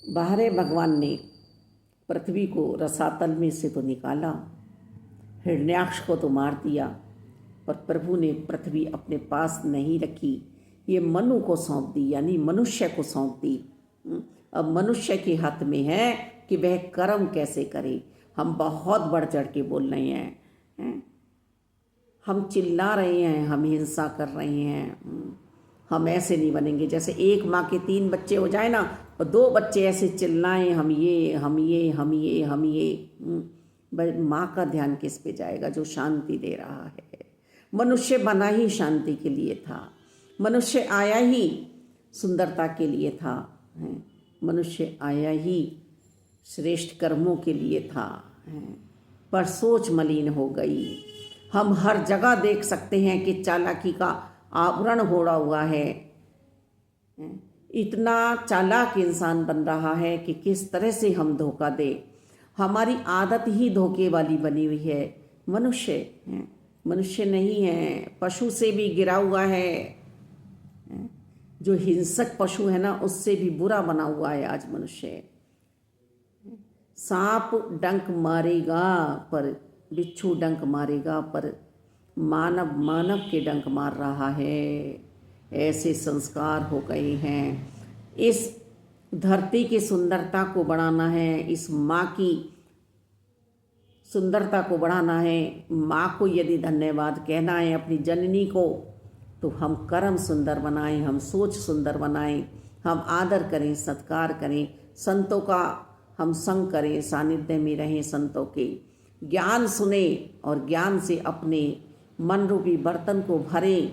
बाहरे भगवान ने पृथ्वी को रसातल में से तो निकाला, हिरण्याक्ष को तो मार दिया, पर प्रभु ने पृथ्वी अपने पास नहीं रखी, ये मनु को सौंप दी, यानी मनुष्य को सौंप दी। अब मनुष्य के हाथ में है कि वह कर्म कैसे करे। हम बहुत बढ़ चढ़ के बोल रहे हैं, हम चिल्ला रहे हैं, हम हिंसा कर रहे हैं, हम ऐसे नहीं बनेंगे। जैसे एक माँ के 3 बच्चे हो जाए ना, और 2 बच्चे ऐसे चिल्लाएं, हम ये हम ये हम ये हम ये, माँ का ध्यान किस पे जाएगा जो शांति दे रहा है। मनुष्य बना ही शांति के लिए था, मनुष्य आया ही सुंदरता के लिए था, मनुष्य आया ही श्रेष्ठ कर्मों के लिए था, पर सोच मलिन हो गई। हम हर जगह देख सकते हैं कि चालाकी का आवरण ओढ़ा हुआ है। इतना चालाक इंसान बन रहा है कि किस तरह से हम धोखा दे। हमारी आदत ही धोखे वाली बनी हुई है। मनुष्य नहीं है, पशु से भी गिरा हुआ है। जो हिंसक पशु है ना, उससे भी बुरा बना हुआ है आज मनुष्य। सांप डंक मारेगा पर बिच्छू डंक मारेगा, पर मानव के डंक मार रहा है। ऐसे संस्कार हो गए हैं। इस धरती की सुंदरता को बढ़ाना है, इस माँ की सुंदरता को बढ़ाना है। माँ को यदि धन्यवाद कहना है अपनी जननी को, तो हम कर्म सुंदर बनाएं, हम सोच सुंदर बनाएं, हम आदर करें, सत्कार करें, संतों का हम संग करें, सानिध्य में रहें, संतों के ज्ञान सुने और ज्ञान से अपने मन रूपी बर्तन को भरें।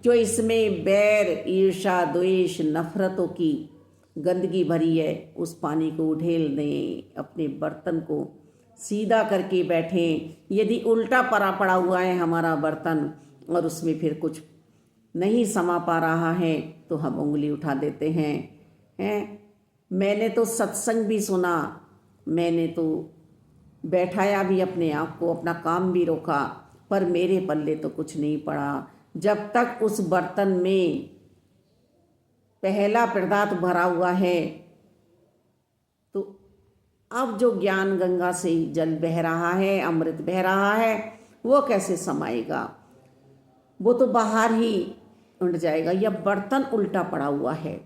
जो इसमें बैर, ईर्षा, द्वेष, नफरतों की गंदगी भरी है, उस पानी को उधेल दें, अपने बर्तन को सीधा करके बैठें। यदि उल्टा पड़ा हुआ है हमारा बर्तन और उसमें फिर कुछ नहीं समा पा रहा है, तो हम उंगली उठा देते हैं। मैंने तो सत्संग भी सुना, मैंने तो बैठाया भी अपने आप को, अपना काम भी रोका, पर मेरे पल्ले तो कुछ नहीं पड़ा। जब तक उस बर्तन में पहला पदार्थ भरा हुआ है, तो अब जो ज्ञान गंगा से जल बह रहा है, अमृत बह रहा है, वो कैसे समाएगा? वो तो बाहर ही उड़ जाएगा। यह बर्तन उल्टा पड़ा हुआ है,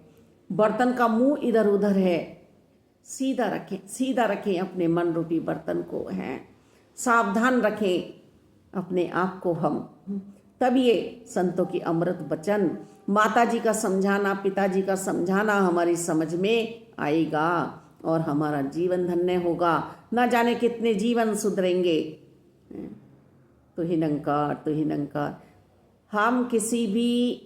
बर्तन का मुंह इधर उधर है। सीधा रखें अपने मन रूपी बर्तन को, हैं सावधान रखें अपने आप को हम। तब ये संतों की अमृत वचन, माता जी का समझाना, पिताजी का समझाना हमारी समझ में आएगा और हमारा जीवन धन्य होगा। ना जाने कितने जीवन सुधरेंगे। तो ही निरंकार। हम किसी भी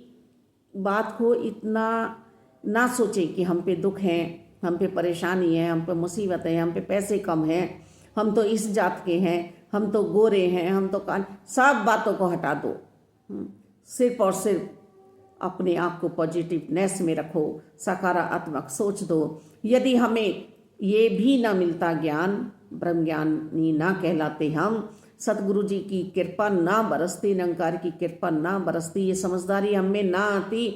बात को इतना ना सोचें कि हम पे दुख है, हम पे परेशानी है, हम पे मुसीबत है, हम पे पैसे कम हैं, हम तो इस जात के हैं, हम तो गोरे हैं, हम तो कान, सब बातों को हटा दो। सिर्फ और सिर्फ अपने आप को पॉजिटिवनेस में रखो, सकारात्मक सोच दो। यदि हमें ये भी ना मिलता ज्ञान, ब्रह्म ज्ञानी ना कहलाते हम, सतगुरु जी की कृपा ना बरसती, निरंकार की कृपा ना बरसती, ये समझदारी हमें ना आती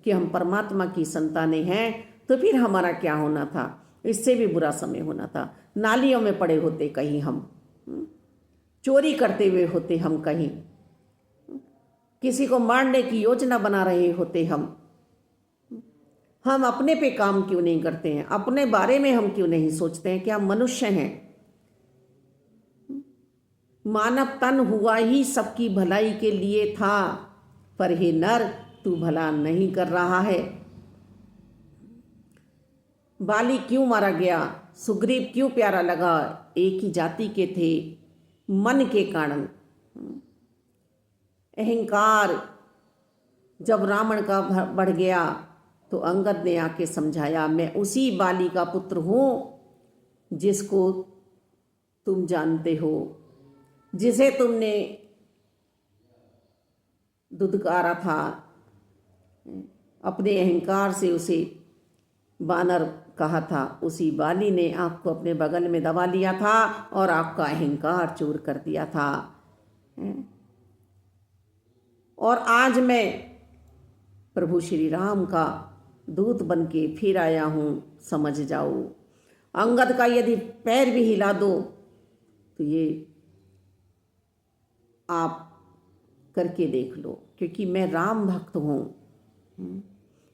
कि हम परमात्मा की संतानें हैं, तो फिर हमारा क्या होना था? इससे भी बुरा समय होना था। नालियों में पड़े होते कहीं हम, चोरी करते हुए होते हम कहीं, किसी को मारने की योजना बना रहे होते हम अपने पे काम क्यों नहीं करते हैं? अपने बारे में हम क्यों नहीं सोचते हैं कि हम मनुष्य हैं? मानव तन हुआ ही सबकी भलाई के लिए था, पर हे नर, तू भला नहीं कर रहा है। बाली क्यों मारा गया? सुग्रीव क्यों प्यारा लगा? एक ही जाति के थे, मन के कारण। अहंकार जब रावण का बढ़ गया, तो अंगद ने आके समझाया, मैं उसी बाली का पुत्र हूं जिसको तुम जानते हो, जिसे तुमने दुदकारा था। अपने अहंकार से उसे बानर कहा था, उसी बाली ने आपको अपने बगल में दबा लिया था और आपका अहंकार चूर कर दिया था। और आज मैं प्रभु श्री राम का दूत बन के फिर आया हूँ, समझ जाओ। अंगद का यदि पैर भी हिला दो तो ये आप करके देख लो, क्योंकि मैं राम भक्त हूँ,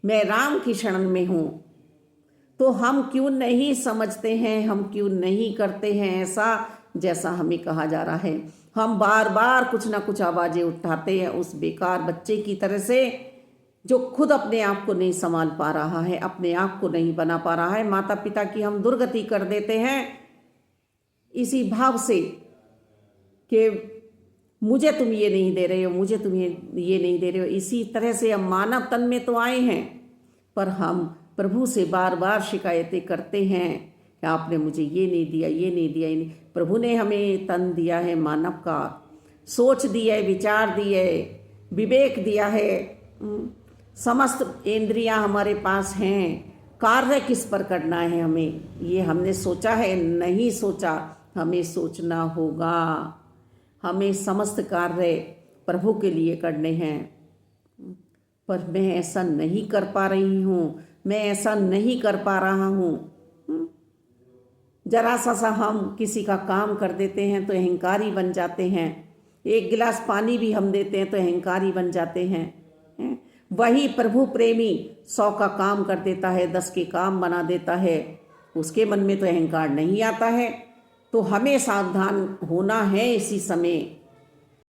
मैं राम की शरण में हूँ। तो हम क्यों नहीं समझते हैं, हम क्यों नहीं करते हैं ऐसा जैसा हमें कहा जा रहा है। हम बार बार कुछ ना कुछ आवाज़ें उठाते हैं उस बेकार बच्चे की तरह से, जो खुद अपने आप को नहीं संभाल पा रहा है, अपने आप को नहीं बना पा रहा है। माता पिता की हम दुर्गति कर देते हैं इसी भाव से कि मुझे तुम ये नहीं दे रहे हो, मुझे तुम ये नहीं दे रहे हो। इसी तरह से हम मानव तन में तो आए हैं, पर हम प्रभु से बार बार शिकायतें करते हैं कि आपने मुझे ये नहीं दिया, ये नहीं दिया, ये नहीं। प्रभु ने हमें तन दिया है मानव का, सोच दी है, विचार दी है, विवेक दिया है, समस्त इंद्रियां हमारे पास हैं। कार्य किस पर करना है हमें, ये हमने सोचा है? नहीं सोचा। हमें सोचना होगा। हमें समस्त कार्य प्रभु के लिए करने हैं, पर मैं ऐसा नहीं कर पा रही हूँ, मैं ऐसा नहीं कर पा रहा हूँ। जरा सा हम किसी का काम कर देते हैं तो अहंकारी बन जाते हैं। एक गिलास पानी भी हम देते हैं तो अहंकारी बन जाते हैं। वही प्रभु प्रेमी 100 का काम कर देता है, 10 के काम बना देता है, उसके मन में तो अहंकार नहीं आता है। तो हमें सावधान होना है इसी समय